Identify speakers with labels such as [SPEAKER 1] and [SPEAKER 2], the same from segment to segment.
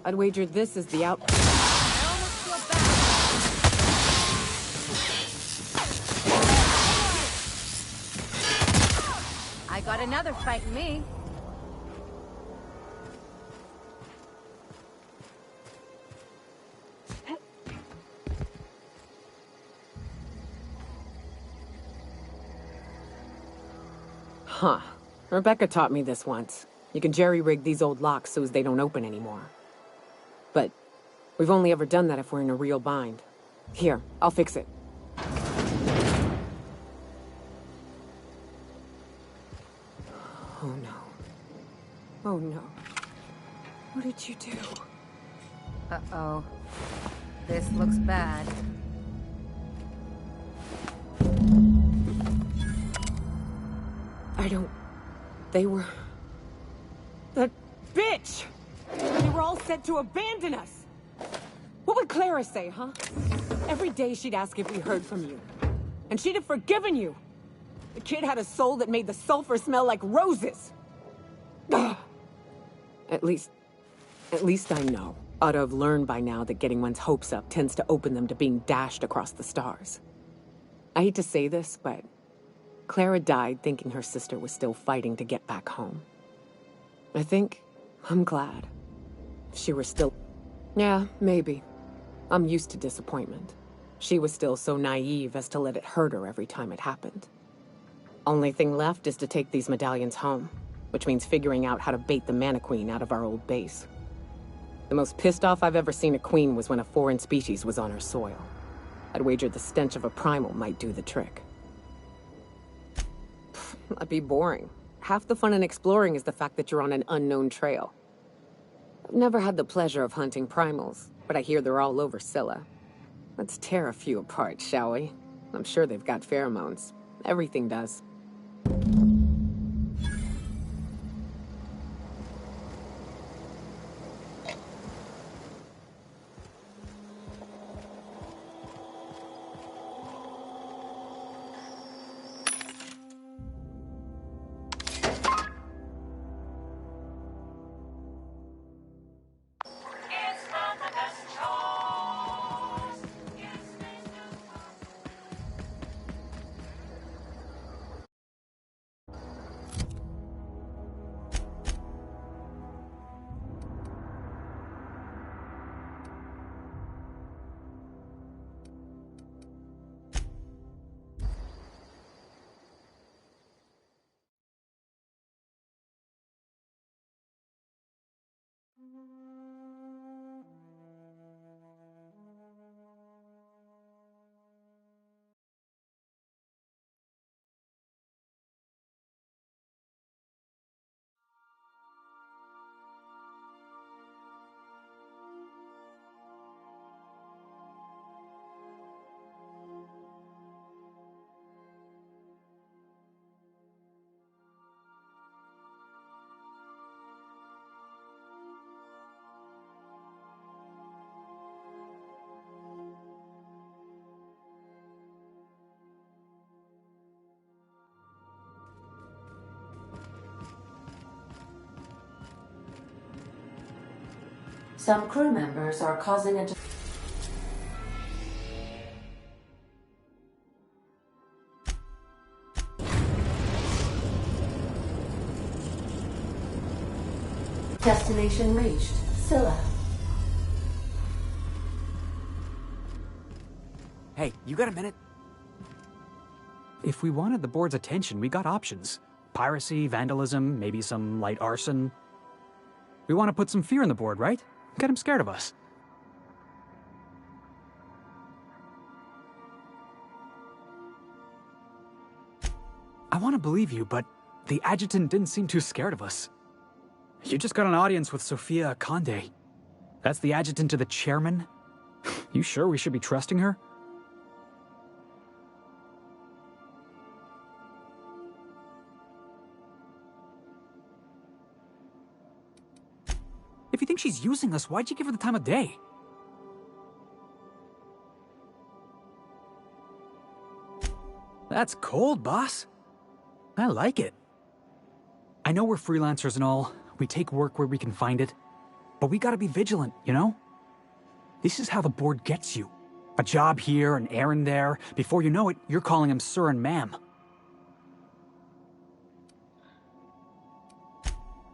[SPEAKER 1] I'd wager this is the out...
[SPEAKER 2] I almost feel bad. I got another fight in me.
[SPEAKER 1] Huh. Rebecca taught me this once. You can jerry-rig these old locks so as they don't open anymore. But we've only ever done that if we're in a real bind. Here, I'll fix it. Oh no. Oh no. What did you do?
[SPEAKER 2] Uh-oh. This looks bad.
[SPEAKER 1] I don't... They were... That bitch! They were all set to abandon us! What would Clara say, huh? Every day she'd ask if we heard from you. And she'd have forgiven you! The kid had a soul that made the sulfur smell like roses! Ugh. At least I know. Ought to have learned by now that getting one's hopes up tends to open them to being dashed across the stars. I hate to say this, but... Clara died thinking her sister was still fighting to get back home. I think I'm glad. If she were still... Yeah, maybe. I'm used to disappointment. She was still so naive as to let it hurt her every time it happened. Only thing left is to take these medallions home, which means figuring out how to bait the Mana Queen out of our old base. The most pissed off I've ever seen a queen was when a foreign species was on her soil. I'd wager the stench of a primal might do the trick. That'd be boring. Half the fun in exploring is the fact that you're on an unknown trail. I've never had the pleasure of hunting primals, but I hear they're all over Scylla. Let's tear a few apart, shall we? I'm sure they've got pheromones. Everything does.
[SPEAKER 3] Some crew members are causing a... Destination reached. Scylla.
[SPEAKER 4] Hey, you got a minute? If we wanted the board's attention, we got options. Piracy, vandalism, maybe some light arson. We want to put some fear in the board, right? Get them scared of us. I want to believe you, but the adjutant didn't seem too scared of us. You just got an audience with Sophia Conde. That's the adjutant to the chairman? You sure we should be trusting her? If you think she's using us, why'd you give her the time of day? That's cold, boss. I like it. I know we're freelancers and all. We take work where we can find it. but we gotta be vigilant, you know? This is how the board gets you. A job here, an errand there. Before you know it, you're calling him sir and ma'am.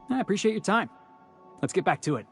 [SPEAKER 4] I appreciate your time. Let's get back to it.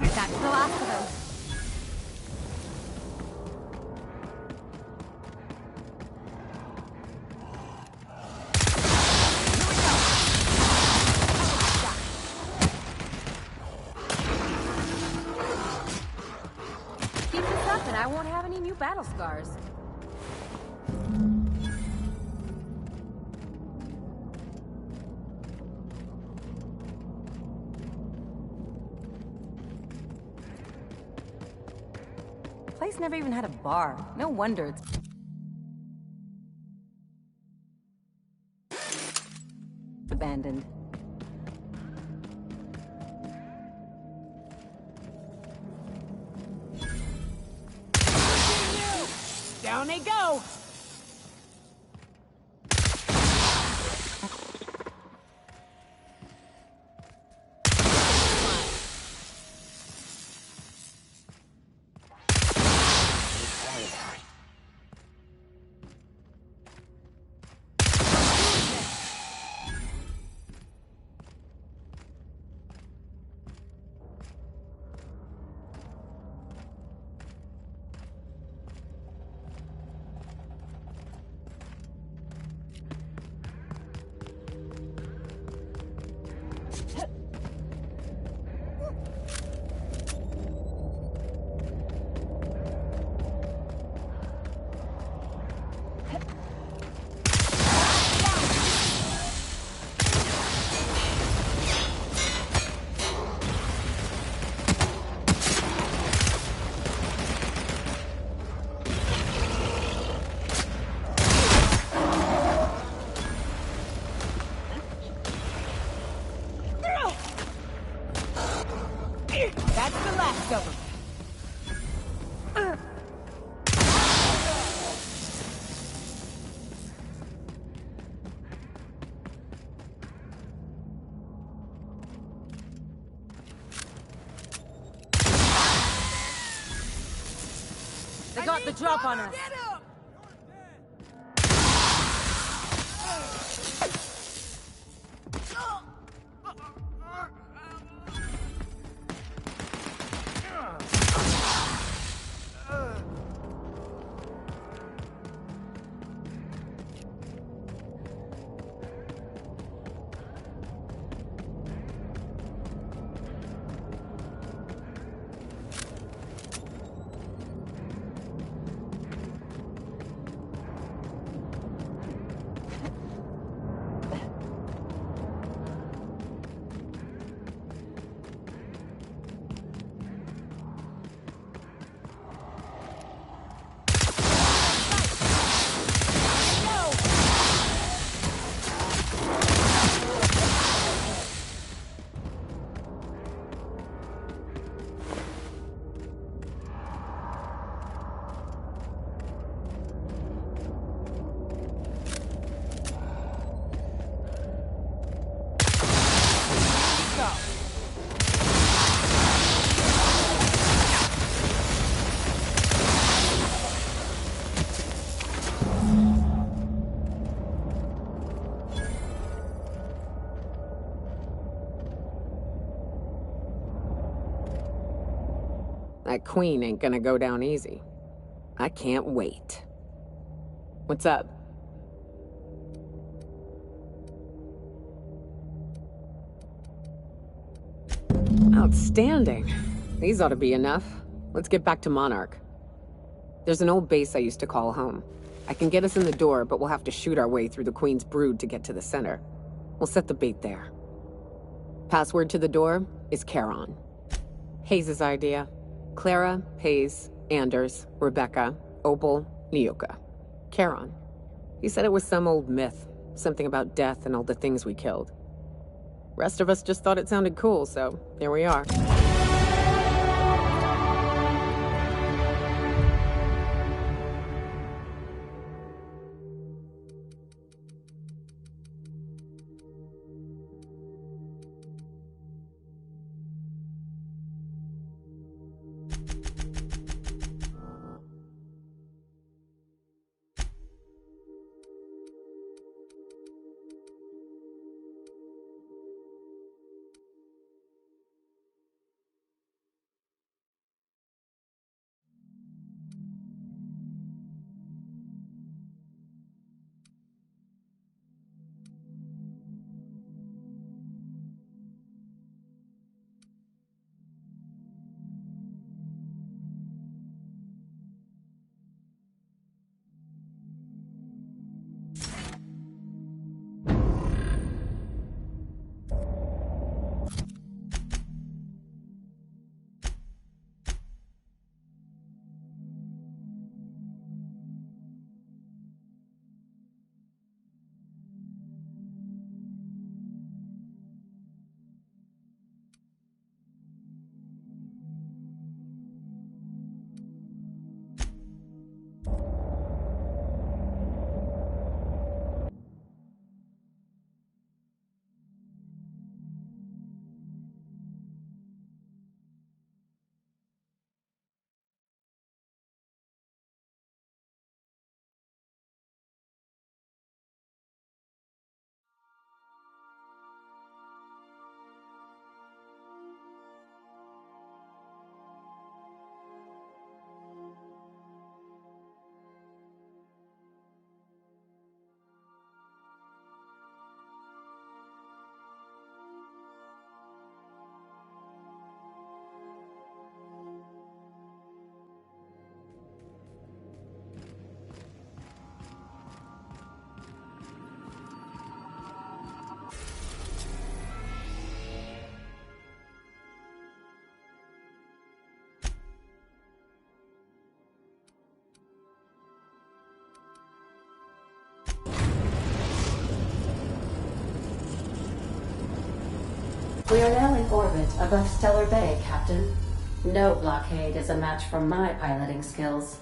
[SPEAKER 2] That's the last of them. Keep this up and I won't have any new battle scars. The place never even had a bar. No wonder it's abandoned.
[SPEAKER 1] Down they go! That's the last of them.
[SPEAKER 2] They got the drop on us.
[SPEAKER 1] That queen ain't gonna go down easy. I can't wait. What's up? Outstanding. These ought to be enough. Let's get back to Monarch. There's an old base I used to call home. I can get us in the door, but we'll have to shoot our way through the Queen's brood to get to the center. We'll set the bait there. Password to the door is Charon. Hayes' idea. Clara, Hayes, Anders, Rebecca, Opal, Nyoka. Charon. He said it was some old myth. Something about death and all the things we killed. Rest of us just thought it sounded cool, so here we are.
[SPEAKER 3] We are now in orbit above Stellar Bay, Captain. No blockade is a match for my piloting skills.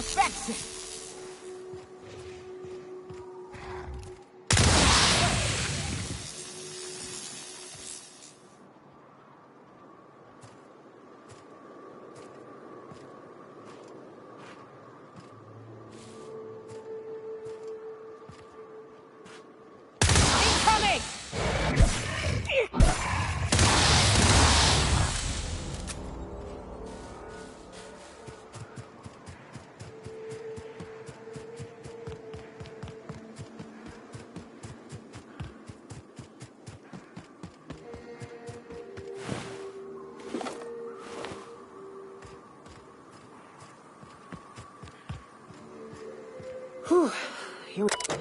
[SPEAKER 1] perfection! Incoming! Whew. Here we go.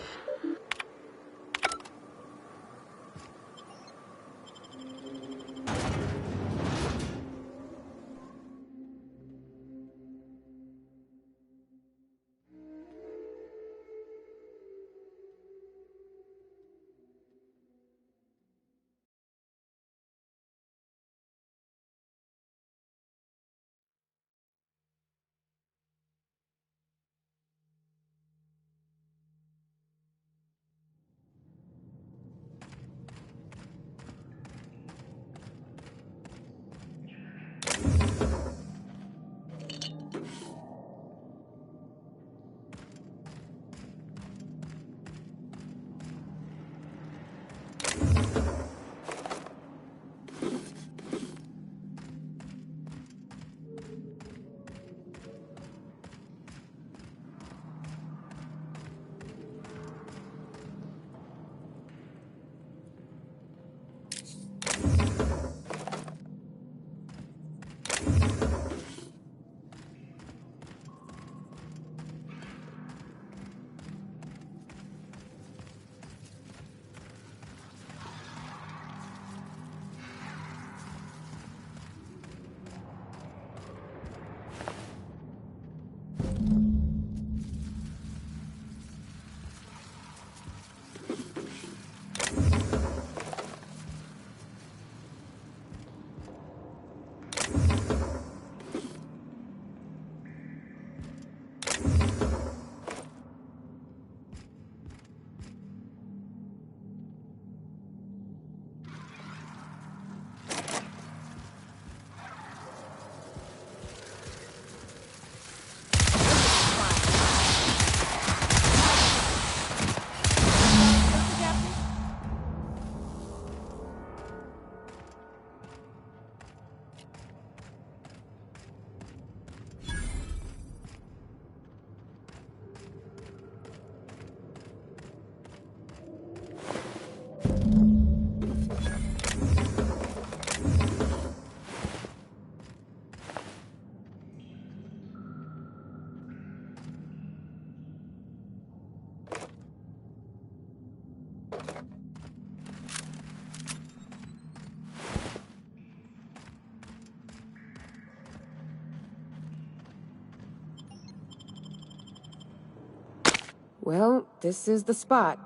[SPEAKER 1] Well, this is the spot.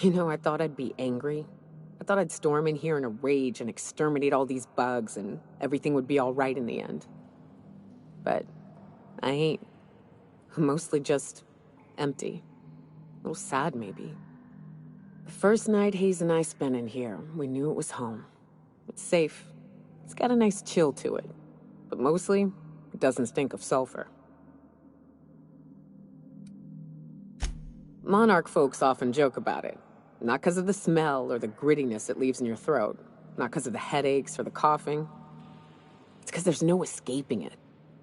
[SPEAKER 1] You know, I thought I'd be angry. I thought I'd storm in here in a rage and exterminate all these bugs and everything would be all right in the end. But I ain't. I'm mostly just empty. A little sad, maybe. The first night Hayes and I spent in here, we knew it was home. It's safe. It's got a nice chill to it. But mostly, it doesn't stink of sulfur. Monarch folks often joke about it. Not because of the smell or the grittiness it leaves in your throat. Not because of the headaches or the coughing. It's because there's no escaping it.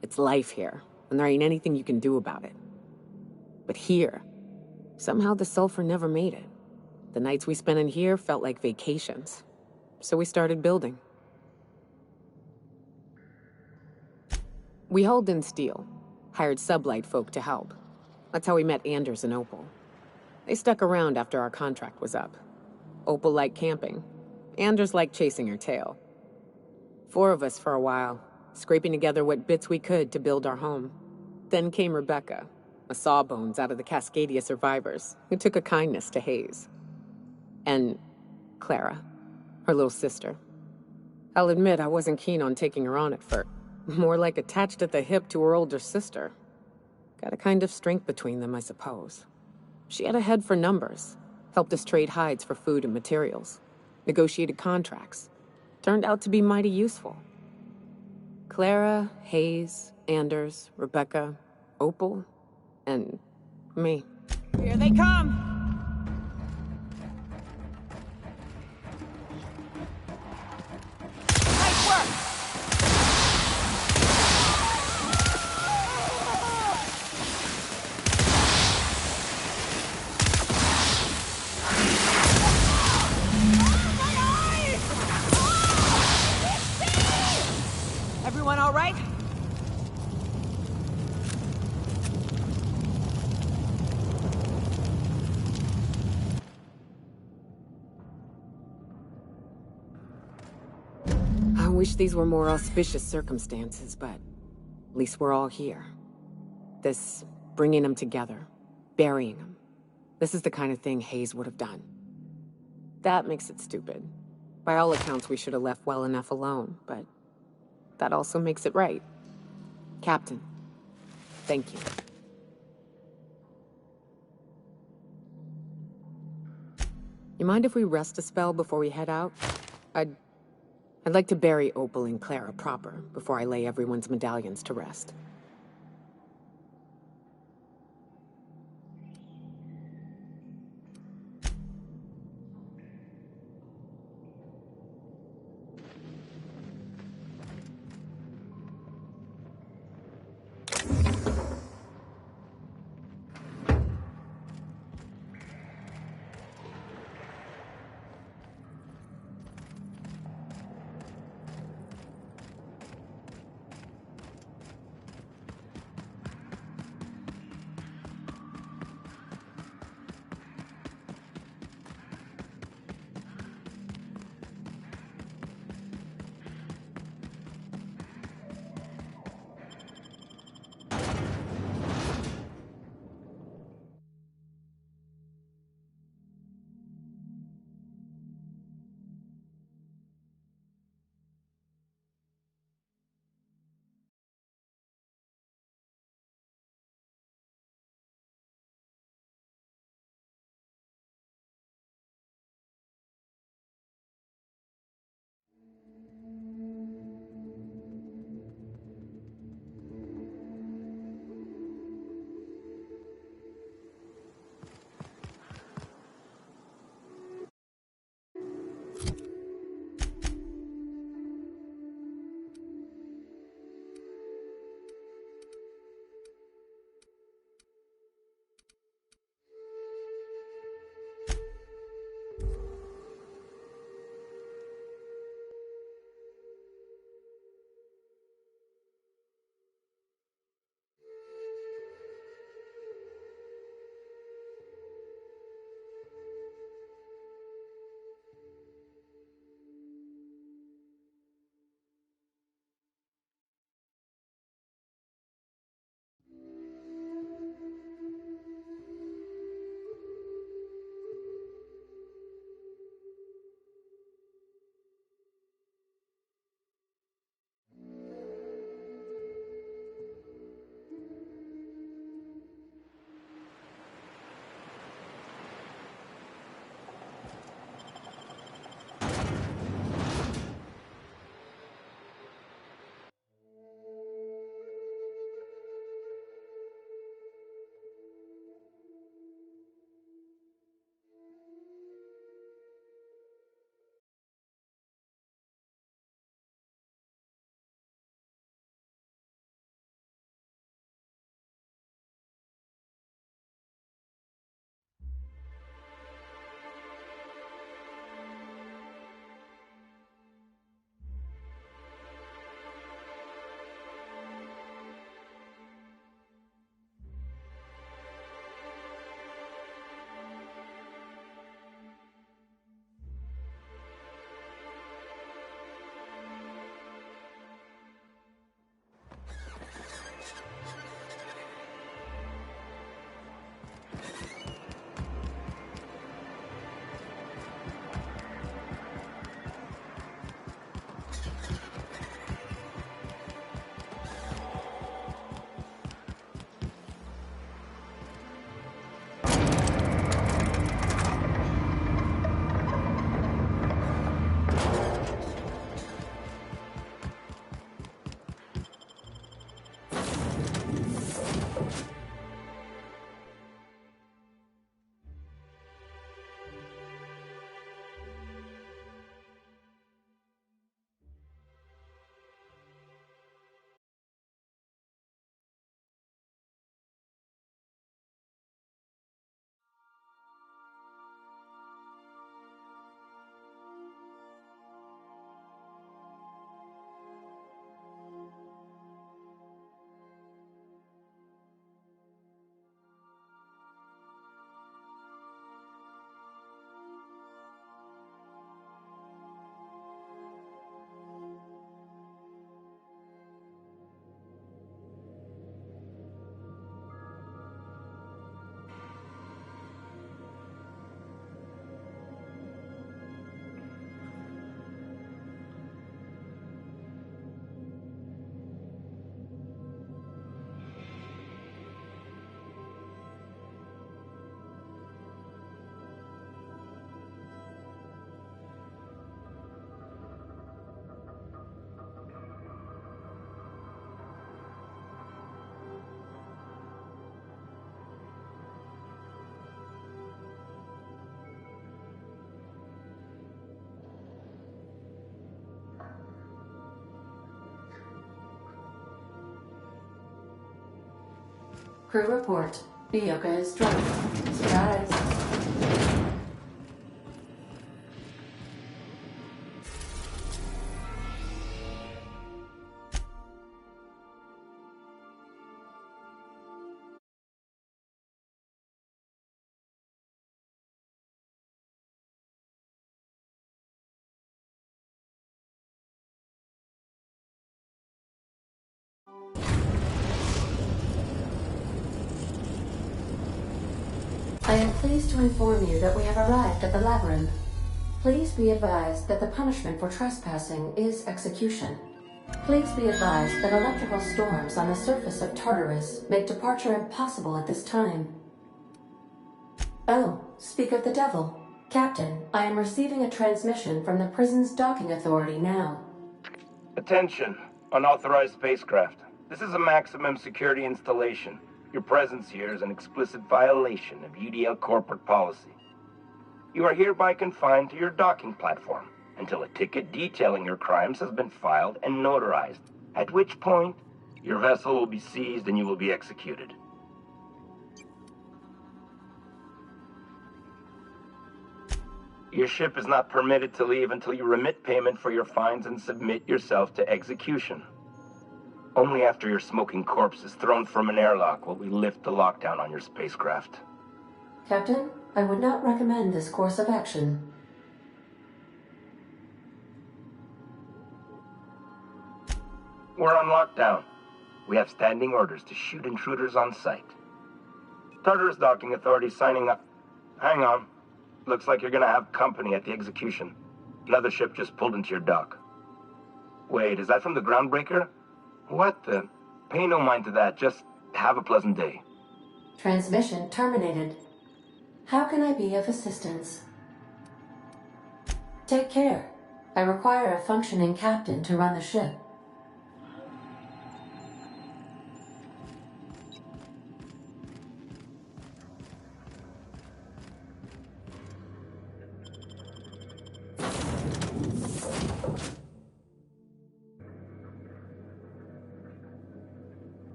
[SPEAKER 1] It's life here, and there ain't anything you can do about it. But here, somehow the sulfur never made it. The nights we spent in here felt like vacations. So we started building. We hauled in steel, hired sublight folk to help. That's how we met Anders and Opal. They stuck around after our contract was up. Opal liked camping. Anders liked chasing her tail. 4 of us for a while, scraping together what bits we could to build our home. Then came Rebecca, a sawbones out of the Cascadia survivors, who took a kindness to Hayes. And Clara, her little sister. I'll admit I wasn't keen on taking her on at first. More like attached at the hip to her older sister. Got a kind of strength between them, I suppose. She had a head for numbers, helped us trade hides for food and materials, negotiated contracts. Turned out to be mighty useful. Clara, Hayes, Anders, Rebecca, Opal, and me. Here they come! Nice work! Everyone all right? I wish these were more auspicious circumstances, but at least we're all here. This bringing them together, burying them. This is the kind of thing Hayes would have done. That makes it stupid. By all accounts, we should have left well enough alone, but that also makes it right. Captain, thank you. You mind if we rest a spell before we head out? I'd like to bury Opal and Clara proper before I lay everyone's medallions to rest.
[SPEAKER 3] Crew report. Bioka is drunk. Surprise. I am pleased to inform you that we have arrived at the labyrinth. Please be advised that the punishment for trespassing is execution. Please be advised that electrical storms on the surface of Tartarus make departure impossible at this time. Oh, speak of the devil. Captain, I am receiving a transmission from the prison's docking authority now.
[SPEAKER 5] Attention, unauthorized spacecraft. This is a maximum security installation. Your presence here is an explicit violation of UDL corporate policy. You are hereby confined to your docking platform until a ticket detailing your crimes has been filed and notarized, at which point your vessel will be seized and you will be executed. Your ship is not permitted to leave until you remit payment for your fines and submit yourself to execution. Only after your smoking corpse is thrown from an airlock will we lift the lockdown on your spacecraft.
[SPEAKER 3] Captain, I would not recommend this course of action.
[SPEAKER 5] We're on lockdown. We have standing orders to shoot intruders on sight. Tartarus Docking Authority signing up. Hang on. Looks like you're gonna have company at the execution. Another ship just pulled into your dock. Wait, is that from the Groundbreaker? What the? Pay no mind to that. Just have a pleasant day.
[SPEAKER 3] Transmission terminated. How can I be of assistance? Take care. I require a functioning captain to run the ship.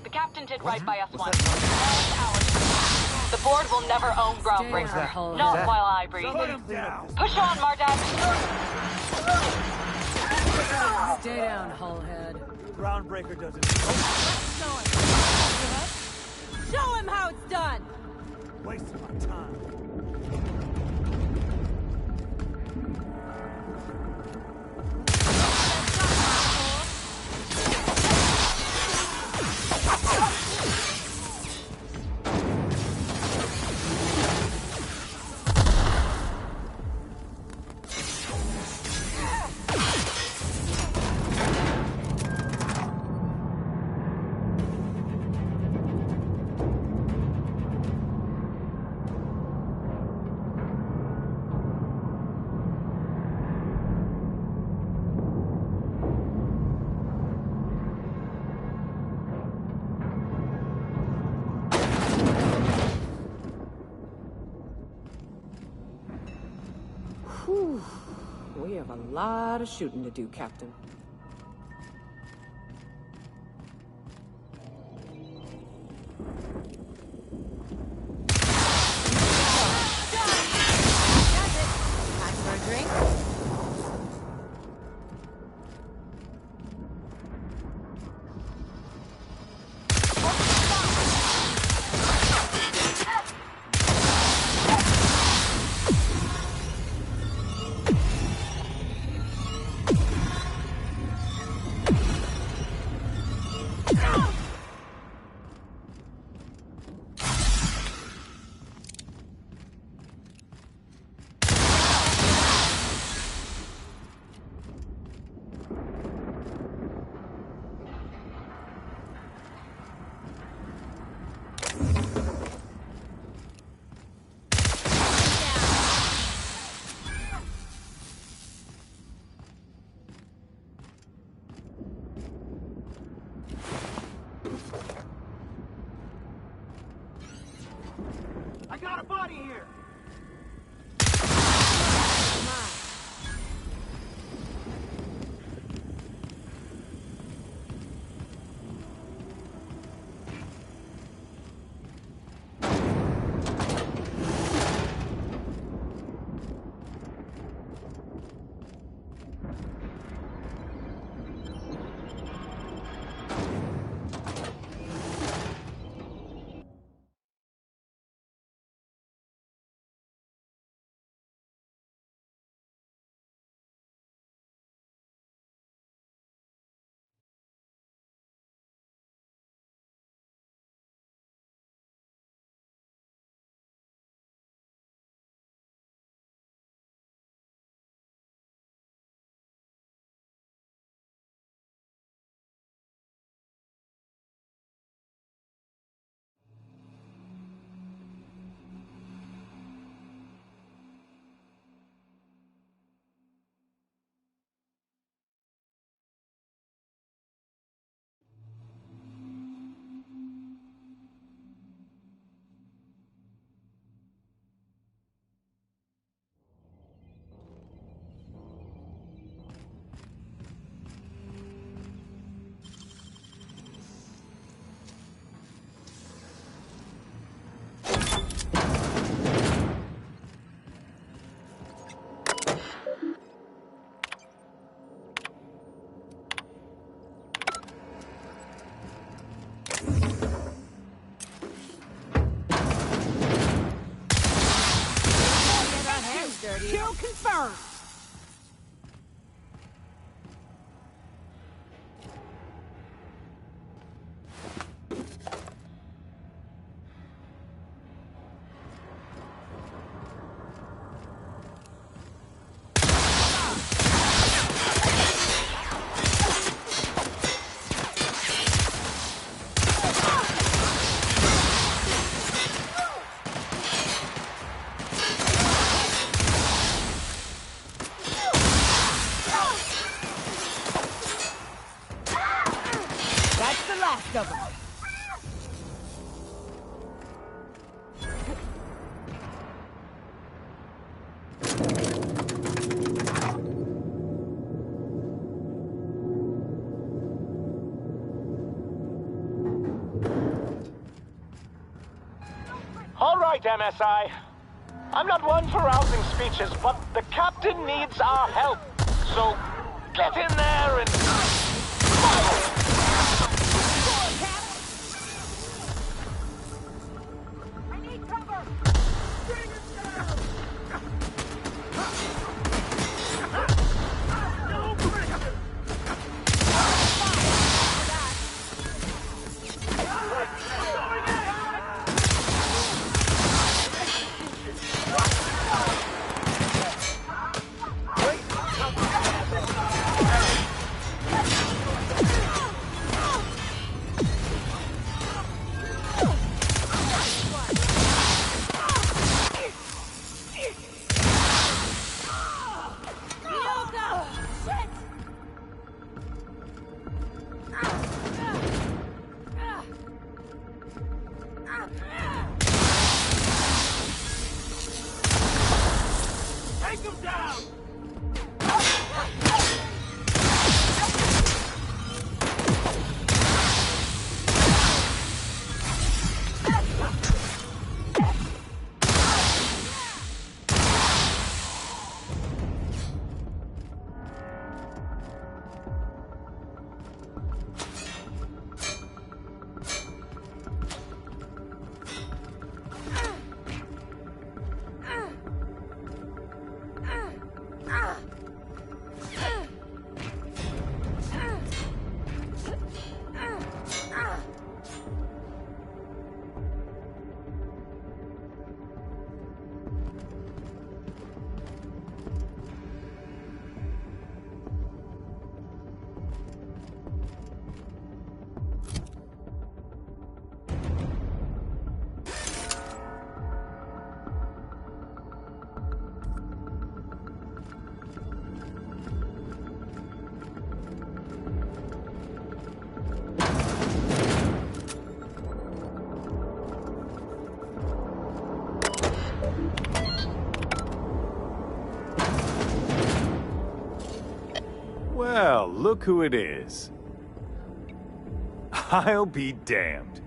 [SPEAKER 6] The captain did right by us once. Now it's ours. The board will never own Groundbreaker. Not while I breathe. Push on, Mardak.
[SPEAKER 1] Stay down, Hullhead.
[SPEAKER 7] Groundbreaker doesn't.
[SPEAKER 1] Show him how it's done!
[SPEAKER 7] Wasting my time.
[SPEAKER 1] Whew. We have a lot of shooting to do, Captain.
[SPEAKER 2] Time for a drink?
[SPEAKER 7] got a body here!
[SPEAKER 1] Kill confirmed. That's the last of them.
[SPEAKER 8] All right, MSI. I'm not one for rousing speeches, but the captain needs our help. So, get in there and...
[SPEAKER 1] I need cover. Bring it down.
[SPEAKER 9] Well, look who it is. I'll be damned.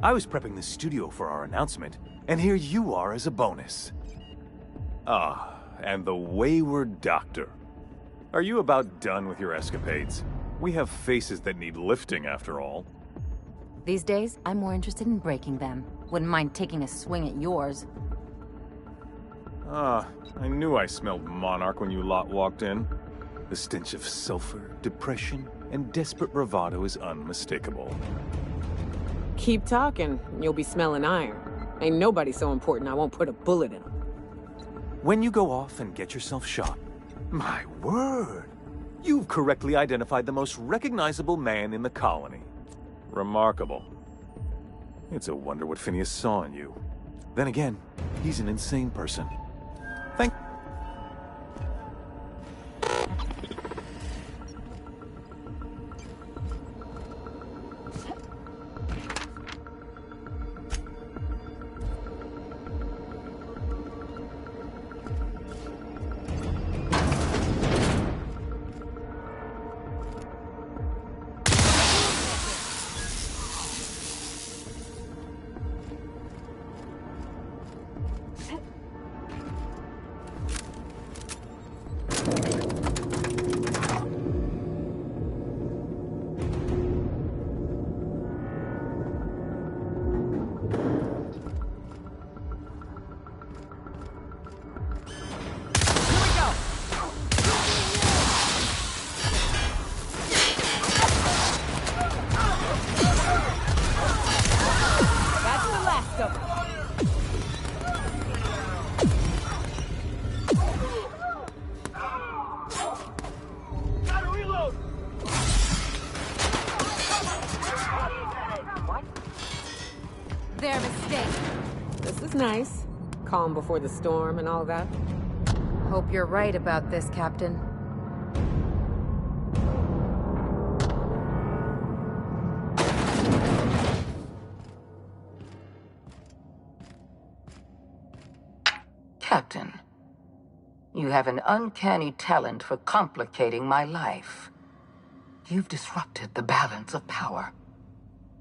[SPEAKER 9] I was prepping the studio for our announcement, and here you are as a bonus. Ah, and the wayward doctor. Are you about done with your escapades? We have faces that need lifting, after all.
[SPEAKER 2] These days, I'm more interested in breaking them. Wouldn't mind taking a swing at yours.
[SPEAKER 9] Ah, I knew I smelled Monarch when you lot walked in. The stench of sulfur, depression, and desperate bravado is unmistakable.
[SPEAKER 1] Keep talking, you'll be smelling iron. Ain't nobody so important I won't put a bullet in him.
[SPEAKER 9] When you go off and get yourself shot, my word! You've correctly identified the most recognizable man in the colony. Remarkable. It's a wonder what Phineas saw in you. Then again, he's an insane person. Thank...
[SPEAKER 2] Their mistake.
[SPEAKER 1] This is nice. Calm before the storm and all that.
[SPEAKER 2] Hope you're right about this, Captain.
[SPEAKER 10] Captain, you have an uncanny talent for complicating my life. You've disrupted the balance of power.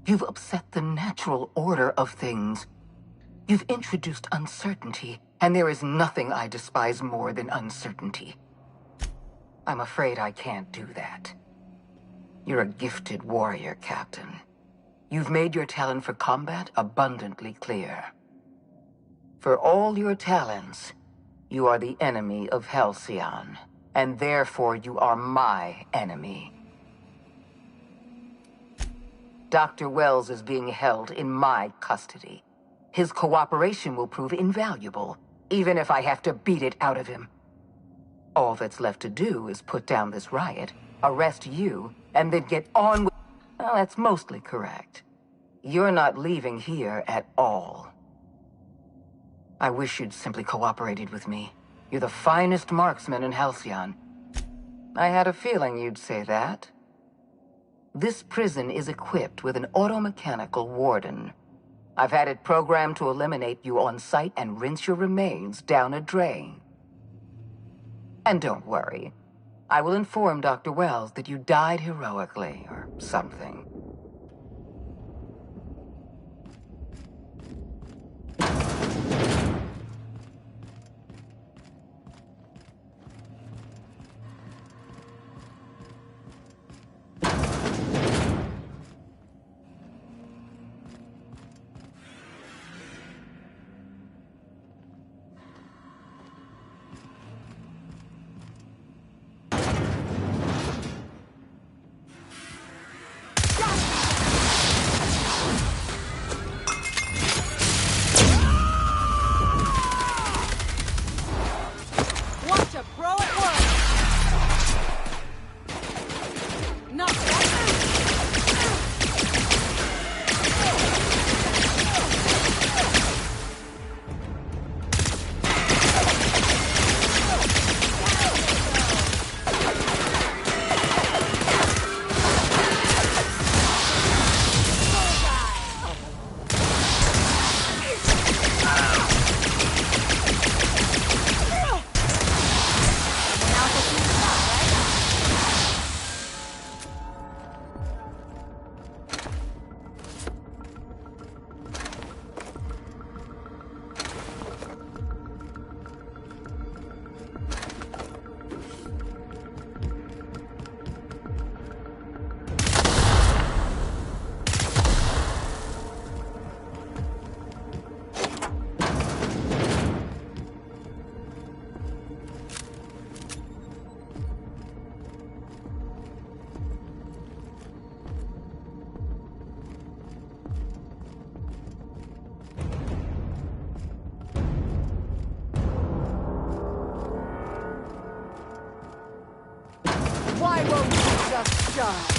[SPEAKER 10] You've upset the natural order of things. You've introduced uncertainty, and there is nothing I despise more than uncertainty. I'm afraid I can't do that. You're a gifted warrior, Captain. You've made your talent for combat abundantly clear. For all your talents, you are the enemy of Halcyon, and therefore you are my enemy. Dr. Wells is being held in my custody. His cooperation will prove invaluable, even if I have to beat it out of him. All that's left to do is put down this riot, arrest you, and then get on with... Well, that's mostly correct. You're not leaving here at all. I wish you'd simply cooperated with me. You're the finest marksman in Halcyon. I had a feeling you'd say that. This prison is equipped with an automechanical warden. I've had it programmed to eliminate you on sight and rinse your remains down a drain. And don't worry. I will inform Dr. Wells that you died heroically, or something. won't you just die?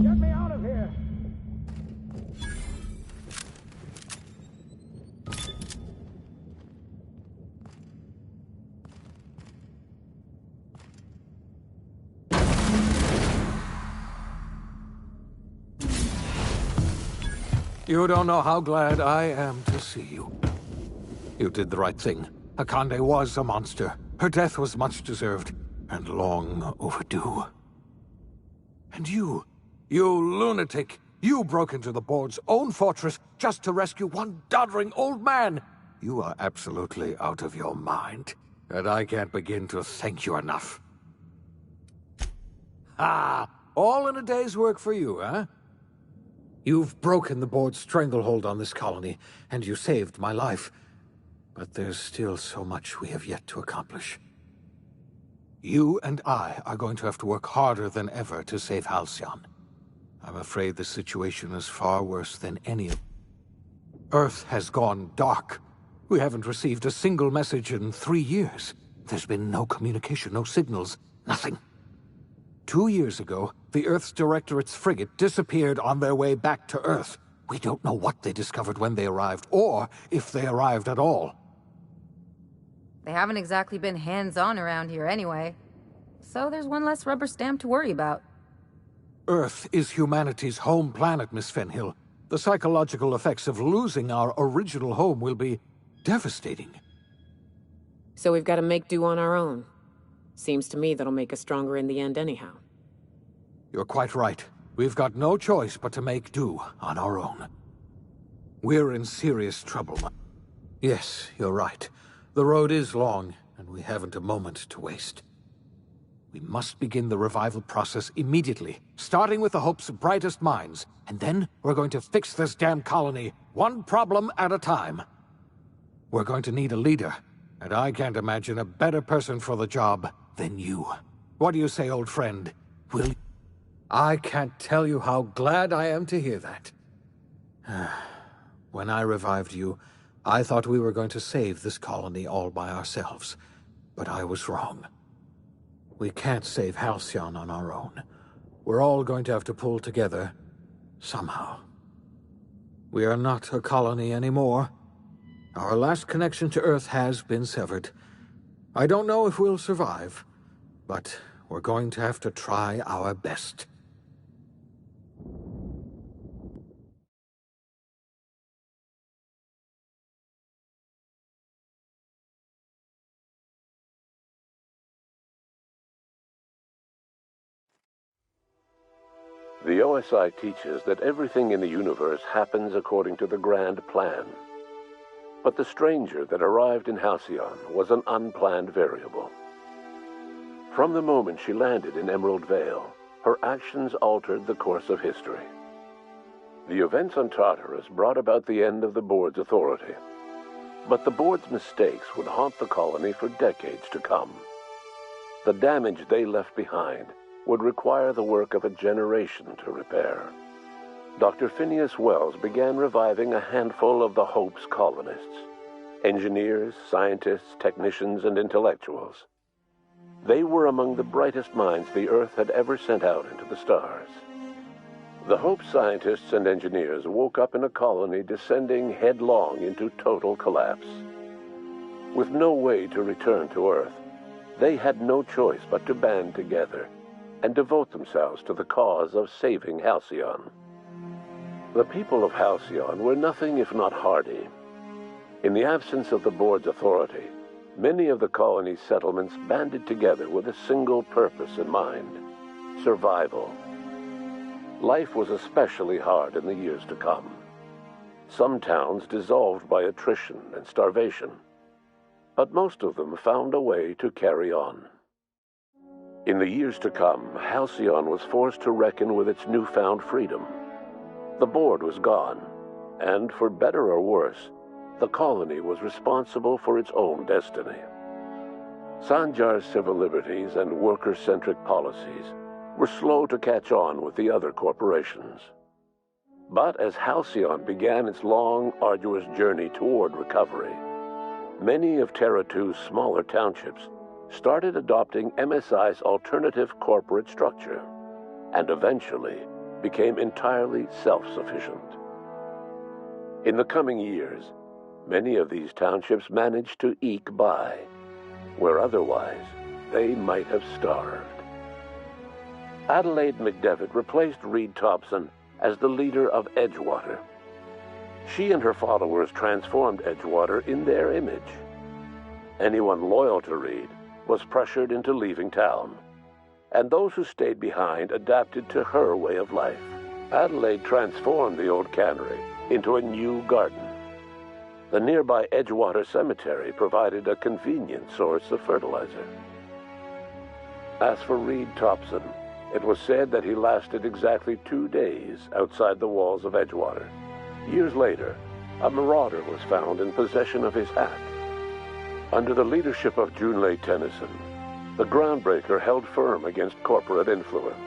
[SPEAKER 7] Get me out of here!
[SPEAKER 11] You don't know how glad I am to see you. You did the right thing. Akande was a monster. Her death was much deserved, and long overdue. And you lunatic, you broke into the board's own fortress just to rescue one doddering old man. You are absolutely out of your mind, and I can't begin to thank you enough. Ah, all in a day's work for you, huh? You've broken the board's stranglehold on this colony, and you saved my life. But there's still so much we have yet to accomplish. You and I are going to have to work harder than ever to save Halcyon. I'm afraid the situation is far worse than any of... Earth has gone dark. We haven't received a single message in 3 years. There's been no communication, no signals, nothing. 2 years ago, the Earth's Directorate's frigate disappeared on their way back to Earth. We don't know what they discovered when they arrived, or if they arrived at all.
[SPEAKER 2] They haven't exactly been hands-on around here anyway. So there's one less rubber stamp to worry about.
[SPEAKER 11] Earth is humanity's home planet, Miss Fenhill. The psychological effects of losing our original home will be devastating.
[SPEAKER 1] So we've got to make do on our own. Seems to me that'll make us stronger in the end anyhow.
[SPEAKER 11] You're quite right. We've got no choice but to make do on our own. We're in serious trouble. Yes, you're right. The road is long, and we haven't a moment to waste. We must begin the revival process immediately, starting with the Hope's brightest minds, and then we're going to fix this damn colony, one problem at a time. We're going to need a leader, and I can't imagine a better person for the job than you. What do you say, old friend? Will you... I can't tell you how glad I am to hear that. When I revived you, I thought we were going to save this colony all by ourselves, but I was wrong. We can't save Halcyon on our own. We're all going to have to pull together, somehow. We are not a colony anymore. Our last connection to Earth has been severed. I don't know if we'll survive, but we're going to have to try our best.
[SPEAKER 12] The OSI teaches that everything in the universe happens according to the grand plan. But the stranger that arrived in Halcyon was an unplanned variable. From the moment she landed in Emerald Vale, her actions altered the course of history. The events on Tartarus brought about the end of the board's authority. But the board's mistakes would haunt the colony for decades to come. The damage they left behind would require the work of a generation to repair. Dr. Phineas Wells began reviving a handful of the Hope's colonists. Engineers, scientists, technicians, and intellectuals. They were among the brightest minds the Earth had ever sent out into the stars. The Hope scientists and engineers woke up in a colony descending headlong into total collapse. With no way to return to Earth, they had no choice but to band together and devote themselves to the cause of saving Halcyon. The people of Halcyon were nothing if not hardy. In the absence of the board's authority, many of the colony's settlements banded together with a single purpose in mind: survival. Life was especially hard in the years to come. Some towns dissolved by attrition and starvation, but most of them found a way to carry on. In the years to come, Halcyon was forced to reckon with its newfound freedom. The board was gone, and for better or worse, the colony was responsible for its own destiny. Sanjar's civil liberties and worker-centric policies were slow to catch on with the other corporations. But as Halcyon began its long, arduous journey toward recovery, many of Terra 2's smaller townships started adopting MSI's alternative corporate structure, and eventually became entirely self-sufficient. In the coming years, many of these townships managed to eke by, where otherwise they might have starved. Adelaide McDevitt replaced Reed Thompson as the leader of Edgewater. She and her followers transformed Edgewater in their image. Anyone loyal to Reed was pressured into leaving town, and those who stayed behind adapted to her way of life. Adelaide transformed the old cannery into a new garden. The nearby Edgewater Cemetery provided a convenient source of fertilizer. As for Reed Thompson, it was said that he lasted exactly 2 days outside the walls of Edgewater. Years later, a marauder was found in possession of his hat. Under the leadership of Junlei Tennyson, the Groundbreaker held firm against corporate influence.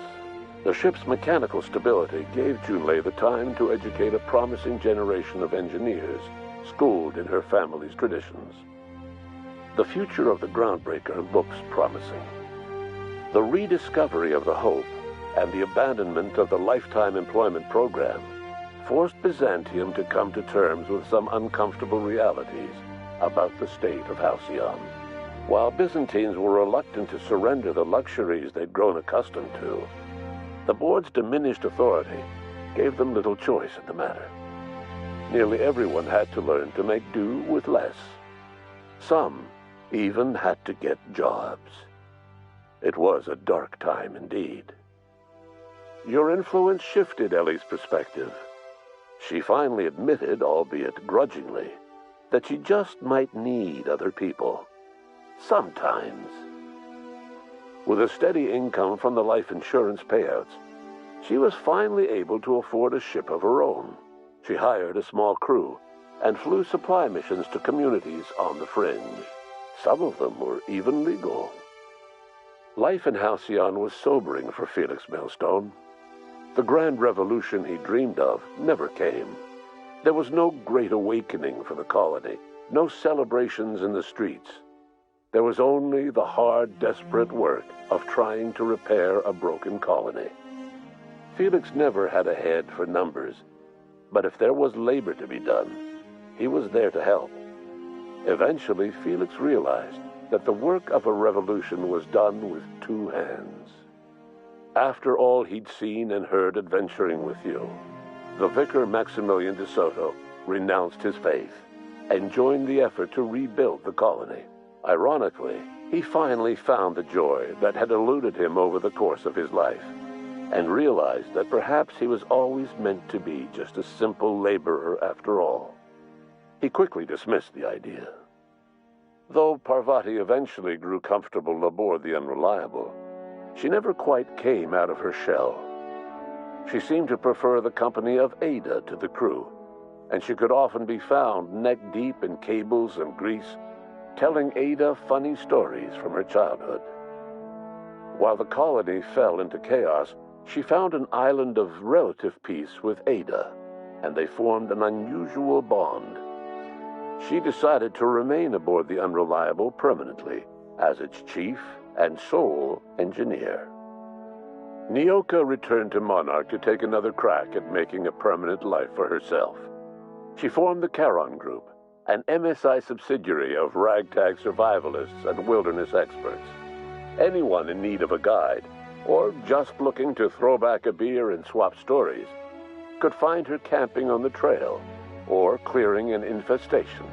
[SPEAKER 12] The ship's mechanical stability gave Junlei the time to educate a promising generation of engineers, schooled in her family's traditions. The future of the Groundbreaker looks promising. The rediscovery of the Hope and the abandonment of the Lifetime Employment Program forced Byzantium to come to terms with some uncomfortable realities about the state of Halcyon. While Byzantines were reluctant to surrender the luxuries they'd grown accustomed to, the board's diminished authority gave them little choice in the matter. Nearly everyone had to learn to make do with less. Some even had to get jobs. It was a dark time indeed. Your influence shifted Ellie's perspective. She finally admitted, albeit grudgingly, that she just might need other people. Sometimes. With a steady income from the life insurance payouts, she was finally able to afford a ship of her own. She hired a small crew and flew supply missions to communities on the fringe. Some of them were even legal. Life in Halcyon was sobering for Felix Millstone. The grand revolution he dreamed of never came. There was no great awakening for the colony, no celebrations in the streets. There was only the hard, desperate work of trying to repair a broken colony. Felix never had a head for numbers, but if there was labor to be done, he was there to help. Eventually, Felix realized that the work of a revolution was done with 2 hands. After all he'd seen and heard adventuring with you, the vicar Maximilian de Soto renounced his faith and joined the effort to rebuild the colony. Ironically, he finally found the joy that had eluded him over the course of his life, and realized that perhaps he was always meant to be just a simple laborer after all. He quickly dismissed the idea. Though Parvati eventually grew comfortable aboard the Unreliable, she never quite came out of her shell. She seemed to prefer the company of Ada to the crew, and she could often be found neck-deep in cables and grease, telling Ada funny stories from her childhood. While the colony fell into chaos, she found an island of relative peace with Ada, and they formed an unusual bond. She decided to remain aboard the Unreliable permanently as its chief and sole engineer. Nyoka returned to Monarch to take another crack at making a permanent life for herself. She formed the Charon Group, an MSI subsidiary of ragtag survivalists and wilderness experts. Anyone in need of a guide, or just looking to throw back a beer and swap stories, could find her camping on the trail or clearing an infestation.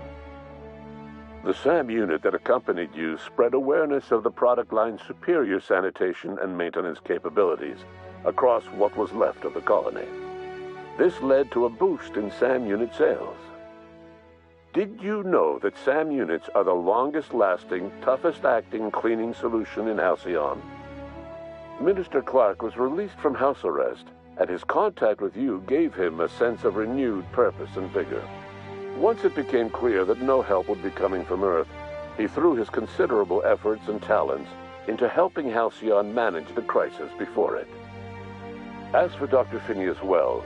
[SPEAKER 12] The SAM unit that accompanied you spread awareness of the product line's superior sanitation and maintenance capabilities across what was left of the colony. This led to a boost in SAM unit sales. Did you know that SAM units are the longest-lasting, toughest-acting cleaning solution in Halcyon? Minister Clark was released from house arrest, and his contact with you gave him a sense of renewed purpose and vigor. Once it became clear that no help would be coming from Earth, he threw his considerable efforts and talents into helping Halcyon manage the crisis before it. As for Dr. Phineas Wells,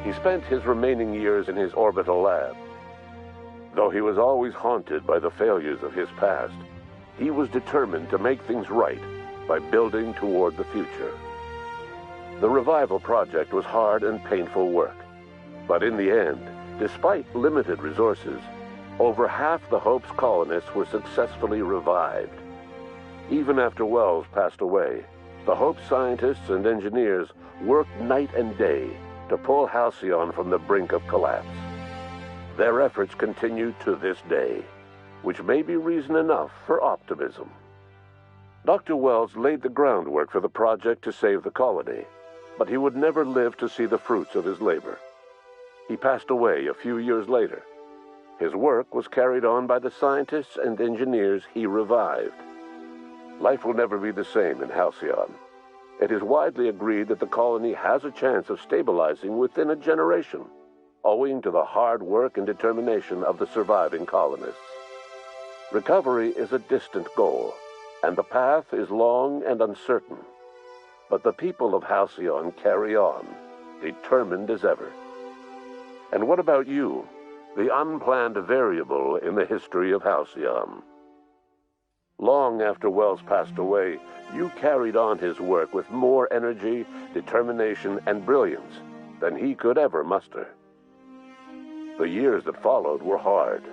[SPEAKER 12] he spent his remaining years in his orbital lab. Though he was always haunted by the failures of his past, he was determined to make things right by building toward the future. The revival project was hard and painful work, but in the end, despite limited resources, over half the Hope's colonists were successfully revived. Even after Wells passed away, the Hope scientists and engineers worked night and day to pull Halcyon from the brink of collapse. Their efforts continue to this day, which may be reason enough for optimism. Dr. Wells laid the groundwork for the project to save the colony, but he would never live to see the fruits of his labor. He passed away a few years later. His work was carried on by the scientists and engineers he revived. Life will never be the same in Halcyon. It is widely agreed that the colony has a chance of stabilizing within a generation, owing to the hard work and determination of the surviving colonists. Recovery is a distant goal, and the path is long and uncertain. But the people of Halcyon carry on, determined as ever. And what about you, the unplanned variable in the history of Halcyon? Long after Wells passed away, you carried on his work with more energy, determination, and brilliance than he could ever muster. The years that followed were hard,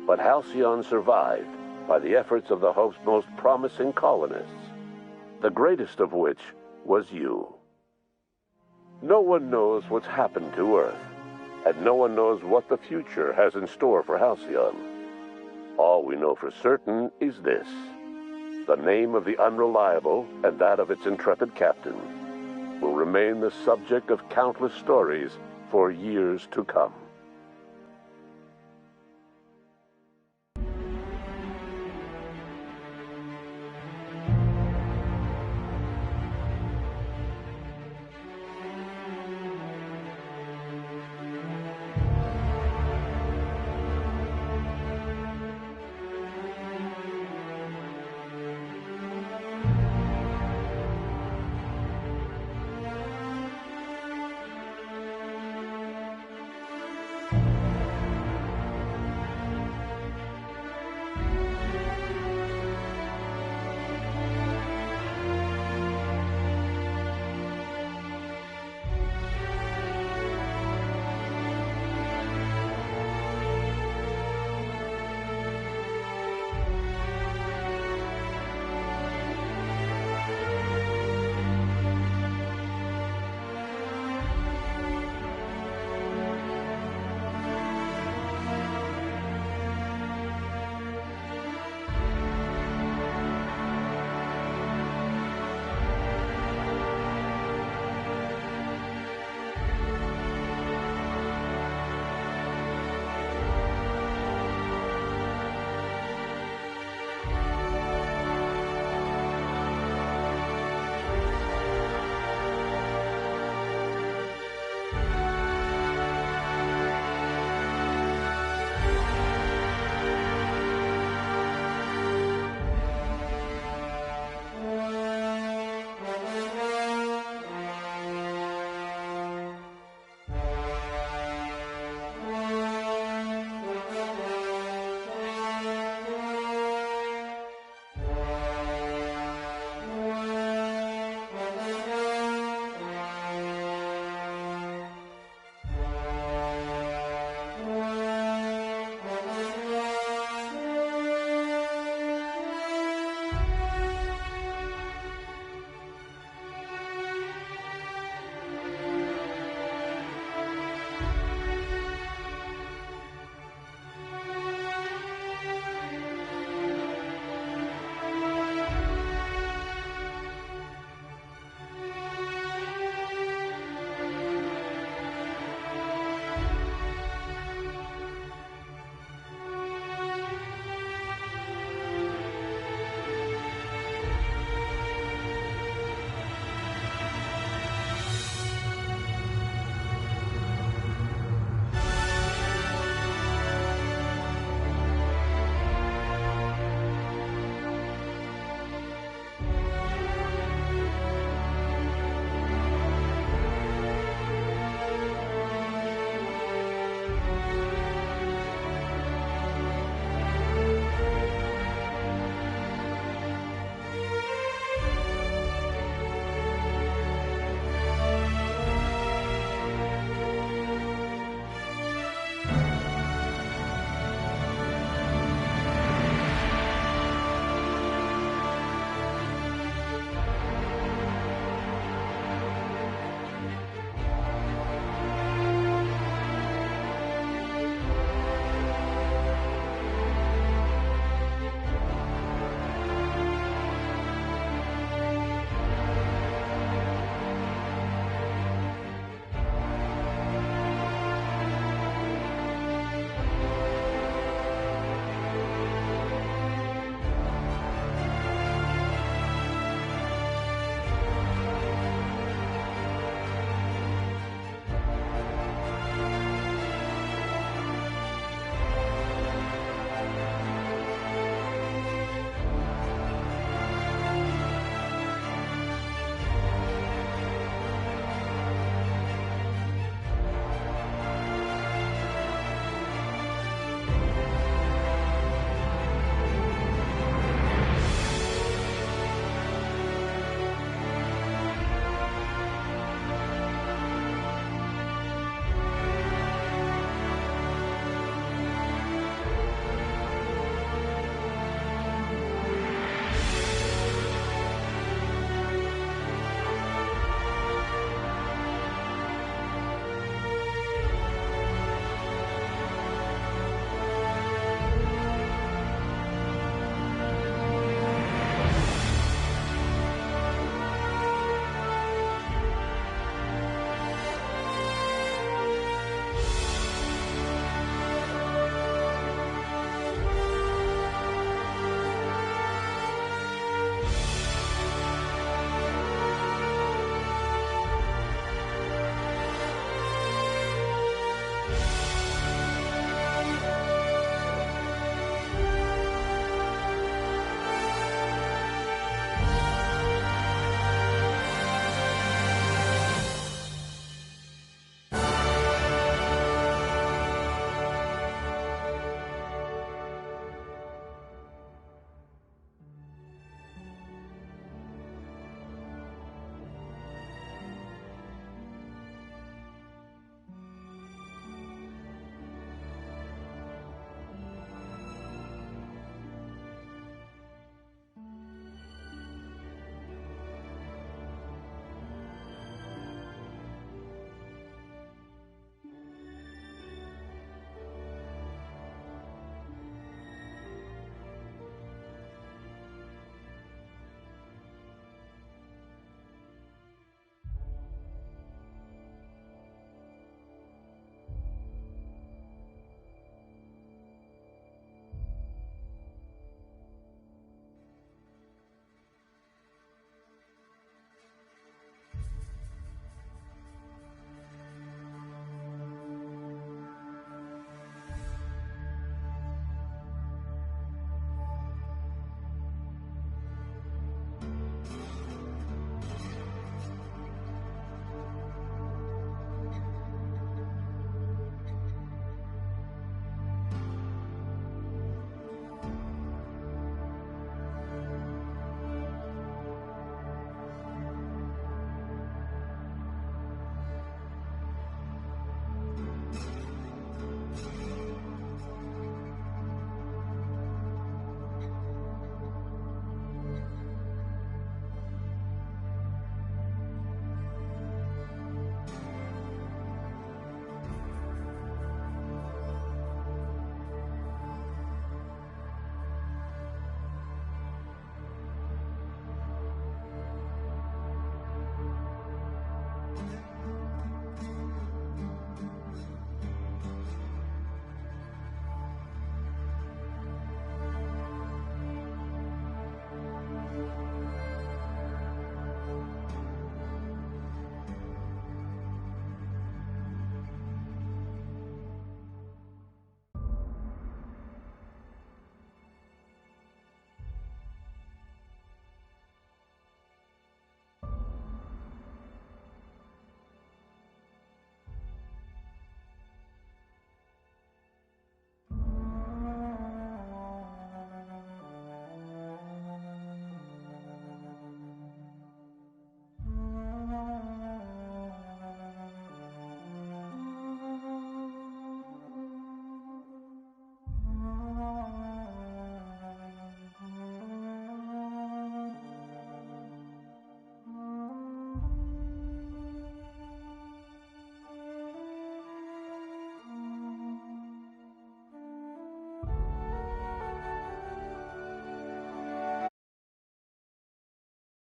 [SPEAKER 12] but Halcyon survived by the efforts of the Hope's most promising colonists, the greatest of which was you. No one knows what's happened to Earth, and no one knows what the future has in store for Halcyon. All we know for certain is this: the name of the Unreliable and that of its intrepid captain will remain the subject of countless stories for years to come.